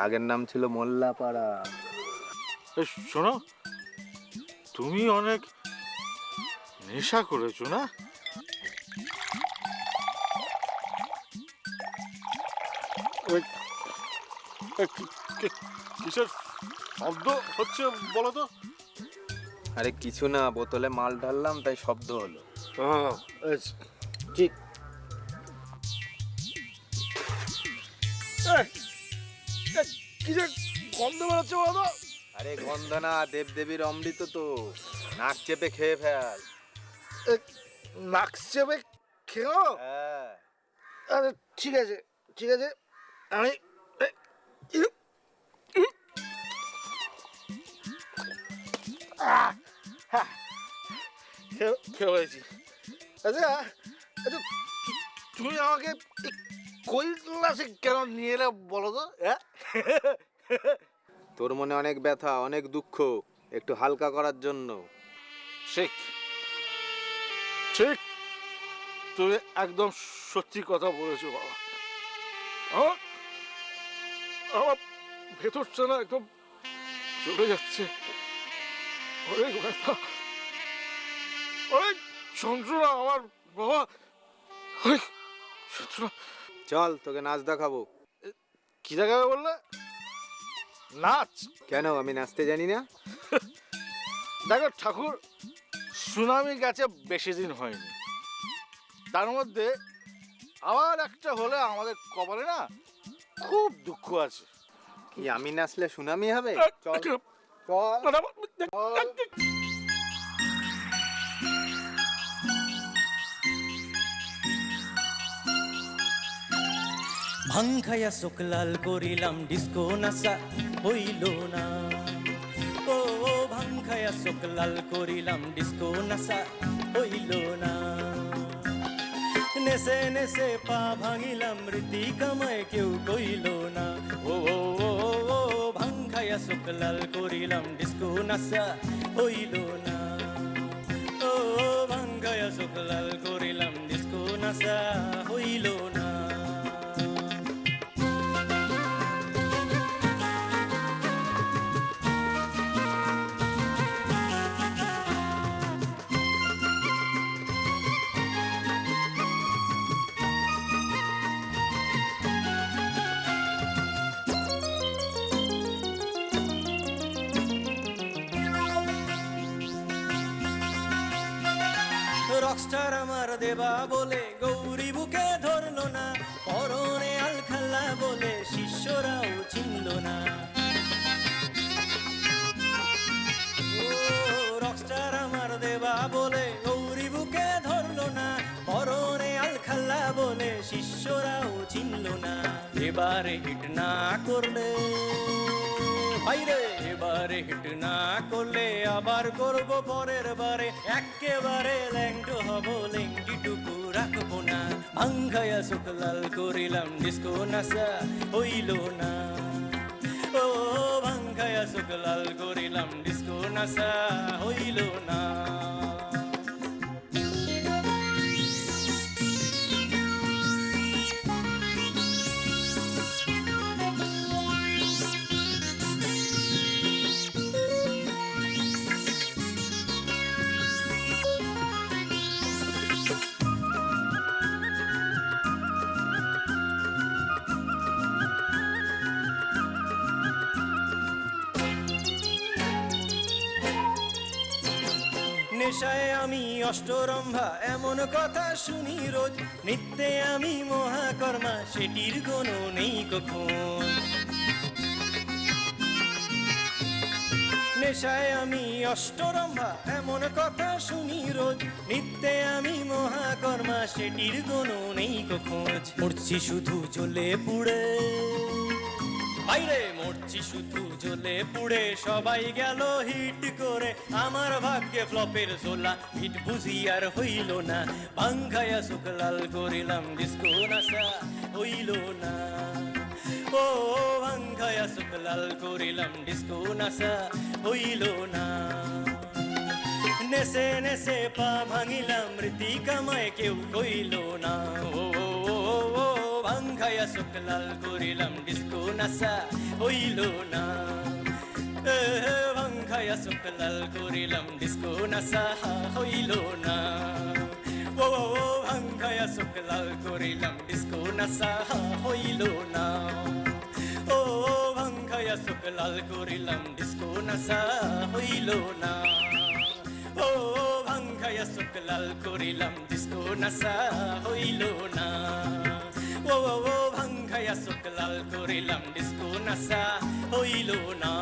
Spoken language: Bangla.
আগের নাম ছিল মোল্লাপাড়া। শোনো, তুমি অনেক নেশা করেছো না? কিসের শব্দ হচ্ছে বলো তো? আরে কিছু না, বোতলে মাল ঢাললাম তাই শব্দ হলো। ঠিক। কিসের গন্ধ বেরোচ্ছে বলো তো? আরে গন্ধ না, দেবদেবীর অমৃত তো, নাক চেপে খেয়ে ফেল। নাক চেপে খেও? হ্যাঁ। আরে ঠিক আছে ঠিক আছে, আমি খেয়েছি। আচ্ছা আচ্ছা, তুমি আমাকে কৈলাসে কেন নিয়ে এলে বলো তো? হ্যাঁ, তোর মনে অনেক ব্যথা, অনেক দুঃখ, একটু হালকা করার জন্য। ঠিক ঠিক, তুমি একদম সত্যি কথা বলেছো বাবা। আমার ভেতরটা না একদম চলে যাচ্ছে, অনেক ব্যথা, অনেক যন্ত্রণা আমার বাবা, অনেক যন্ত্রণা। চল তোকে নাচ দেখাবো। কি দেখাবে বললে? নাচ? কেন, আমি নাচতে জানি না? দেখো ঠাকুর, সুনামি গেছে বেশি দিন হয়নি, তার মধ্যে আবার একটা হলে আমাদের কপালে না খুব দুঃখ আছে। কি আমি নাচলে সুনামি হবে? চল চল। ভাং খাইয়া চোখ লাল করিলাম, ডিস্কো নাচা হইল না। ও ভাং খাইয়া চোখ লাল করিলাম, ডিস্কো নাচা হইল না। নেচে নেচে পা ভাঙিলাম, রীতি কামায় কেউ কইল না। ও ভাং খাইয়া চোখ লাল করিলাম, ডিস্কো নাচা হইল না। ও ভাং খাইয়া চোখ লাল করিলাম, ডিস্কো নাচা হইল না। রকস্টার আমার দেবা বলে গৌরী বুকে ধরলো না, পরনে আলখাল্লা বলে শিষ্যরাও চিনল না। ও রকস্টার আমার দেবা বলে গৌরী বুকে ধরলো না, পরনে আলখাল্লা বলে শিষ্যরাও চিনল না। এবারে হিট না করলে বাইরে, এবারে হিট না করলে আবার করব পরের বারে। একেবারে ল্যাংটো হব, লেংটিটুকু রাখবো না। ভাঙ্গায়া চোখ লাল করিলাম, ডিস্কো নাচা হইল না। ও ভাঙ্গায়া চোখ লাল করিলাম, ডিস্কো নাচা হইল না। নেশায় আমি অষ্টরম্ভা, এমন কথা শুনি রোজ। নিত্যে আমি মহাকর্মা, সেটির কোনো নেই কখন। নেশায় আমি অষ্টরম্ভা, এমন কথা শুনি রোজ। নিত্যে আমি মহাকর্মা, সেটির কোনো নেই কখন। মরছি শুধু জ্বলে পুড়ে, বাইরে মরছি শুধু জ্বলে পুড়ে। সবাই গেল হিট করে, আমার ভাগ্যে ফ্লপের ঝোলা। হিট বুঝি আর হইল না, ভাঙ্গায়া চোখ লাল করিলাম, ডিস্কো নাচা হইল না। ও ভাঙ্গায়া চোখ লাল করিলাম, ডিস্কো নাচা হইল না। নেচে নেচে পা ভাঙিলাম, রীতি কামায় কেউ কইল না। ও ভাঙ্গা ভাঙ্গায়া শুকলাল করিলাম ডিস্কো নাচা হইল না ভাঙ্গায়া শুকলাল করিলাম ডিস্কো নাচা হইল না ও ভাঙ্গায়া শুকলাল করিলাম ডিস্কো নাচা হইল না ও ভাঙ্গায়া শুকলাল করিলাম ডিস্কো নাচা হইল না ও ভাঙ্গায়া শুকলাল করিলাম ডিস্কো নাচা হইল না ও ভাঙ্গায়া শুকলাল করিলাম ডিস্কো নাচা হইল না